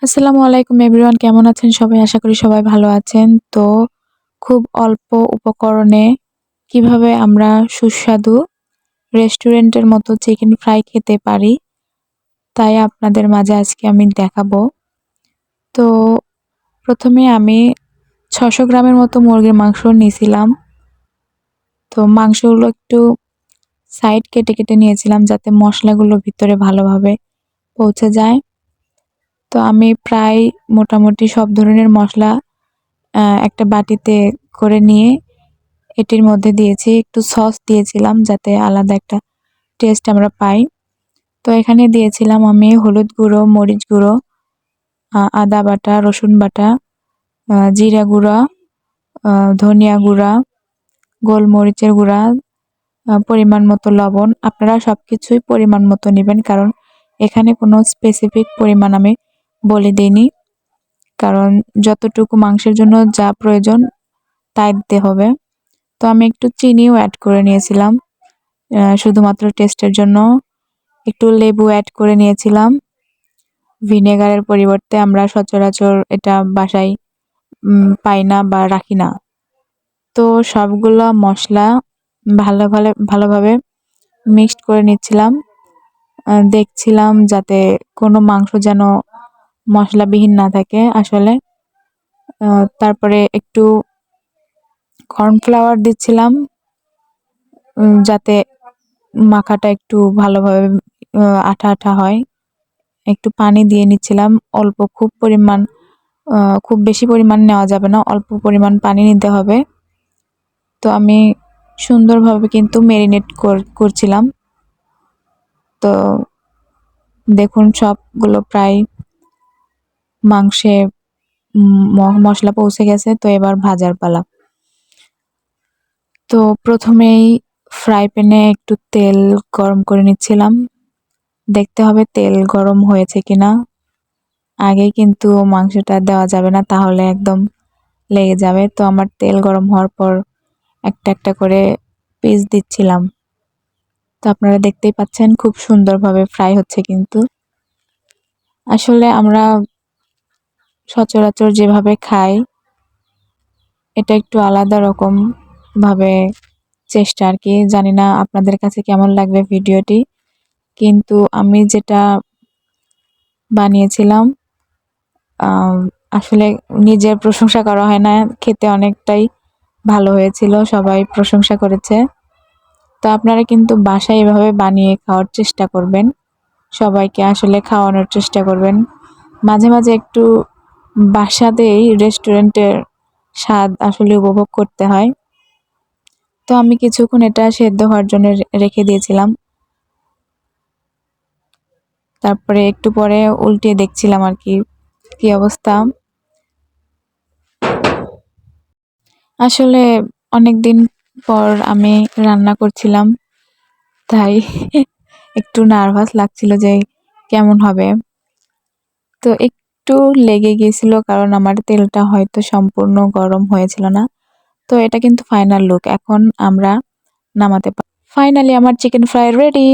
আসসালামু আলাইকুম এভরিওয়ান, কেমন আছেন সবাই? আশা করি সবাই ভালো আছেন। তো খুব অল্প উপকরণে কিভাবে আমরা সুস্বাদু রেস্টুরেন্টের মতো চিকেন ফ্রাই খেতে পারি, তাই আপনাদের মাঝে আজকে আমি দেখাবো। তো ১ম এ আমি ৬০০ গ্রামের মতো মুরগির মাংস নিয়েছিলাম। তো মাংসগুলো একটু সাইড কেটে নিয়েছিলাম যাতে মসলাগুলো ভিতরে ভালোভাবে পৌঁছে যায়। তো আমি প্রায় মোটামুটি সব ধরনের মসলা একটা বাটিতে করে নিয়ে এটির মধ্যে দিয়েছি। একটু সস দিয়েছিলাম যাতে আলাদা একটা টেস্ট আমরা পাই। তো এখানে দিয়েছিলাম আমি হলুদ গুঁড়ো, মরিচ গুঁড়ো, আদা বাটা, রসুন বাটা, জিরা গুঁড়া, ধনিয়া গুঁড়া, গোলমরিচের গুঁড়া, পরিমাণ মতো লবণ। আপনারা সবকিছুই পরিমাণ মতো নিবেন, কারণ এখানে কোনো স্পেসিফিক পরিমাণ আমি বলে দিইনি। কারণ যতটুকু মাংসের জন্য যা প্রয়োজন তাই দিতে হবে। তো আমি একটু চিনিও অ্যাড করে নিয়েছিলাম শুধুমাত্র টেস্টের জন্য। একটু লেবু অ্যাড করে নিয়েছিলাম। ভিনেগারের পরিবর্তে আমরা সচরাচর এটা বাসায় পাই না বা রাখি না। তো সবগুলা মসলা ভালোভাবে মিক্সড করে নিচ্ছিলাম। দেখছিলাম যাতে কোনো মাংস যেন মশলাবিহীন না থাকে আসলে। তারপরে একটু কর্নফ্লাওয়ার দিচ্ছিলাম যাতে মাখাটা একটু ভালোভাবে আঠা হয়। একটু পানি দিয়ে নিচ্ছিলাম অল্প, খুব বেশি পরিমাণ নেওয়া যাবে না, অল্প পরিমাণ পানি নিতে হবে। তো আমি সুন্দরভাবে কিন্তু মেরিনেট করছিলাম। তো দেখুন সবগুলো প্রায় মাংসে মশলা পৌঁছে গেছে। তো এবার ভাজার পালা। তো প্রথমেই ফ্রাই প্যানে একটু তেল গরম করে নিচ্ছিলাম। দেখতে হবে তেল গরম হয়েছে কিনা। আগেই কিন্তু মাংসটা দেওয়া যাবে না, তাহলে একদম লেগে যাবে। তো আমার তেল গরম হওয়ার পর একটা করে পিস দিচ্ছিলাম। তো আপনারা দেখতেই পাচ্ছেন খুব সুন্দরভাবে ফ্রাই হচ্ছে কিন্তু। আসলে আমরা সচরাচর যেভাবে খাই এটা একটু আলাদা রকম ভাবে চেষ্টা আর কি। জানি না আপনাদের কাছে কেমন লাগবে ভিডিওটি, কিন্তু আমি যেটা বানিয়েছিলাম আসলে নিজের প্রশংসা করা হয় না, খেতে অনেকটাই ভালো হয়েছিল, সবাই প্রশংসা করেছে। তো আপনারা কিন্তু বাসায় এভাবে বানিয়ে খাওয়ার চেষ্টা করবেন, সবাইকে আসলে খাওয়ানোর চেষ্টা করবেন। মাঝে মাঝে একটু বাসাতেই রেস্টুরেন্টের স্বাদ আসলে উপভোগ করতে হয়। তো আমি কিছুক্ষণ এটা সেদ্ধ হওয়ার জন্য রেখে দিয়েছিলাম। তারপরে একটু পরে উল্টিয়ে দেখছিলাম আর কি কি অবস্থা। আসলে অনেকদিন পর আমি রান্না করছিলাম, তাই একটু নার্ভাস লাগছিল যে কেমন হবে। তো একটু লেগে গিয়েছিল, কারণ আমার তেলটা হয়তো সম্পূর্ণ গরম হয়েছিল না। তো এটা কিন্তু ফাইনাল লুক। এখন আমরা নামাতে পারি। ফাইনালি আমার চিকেন ফ্রাই রেডি।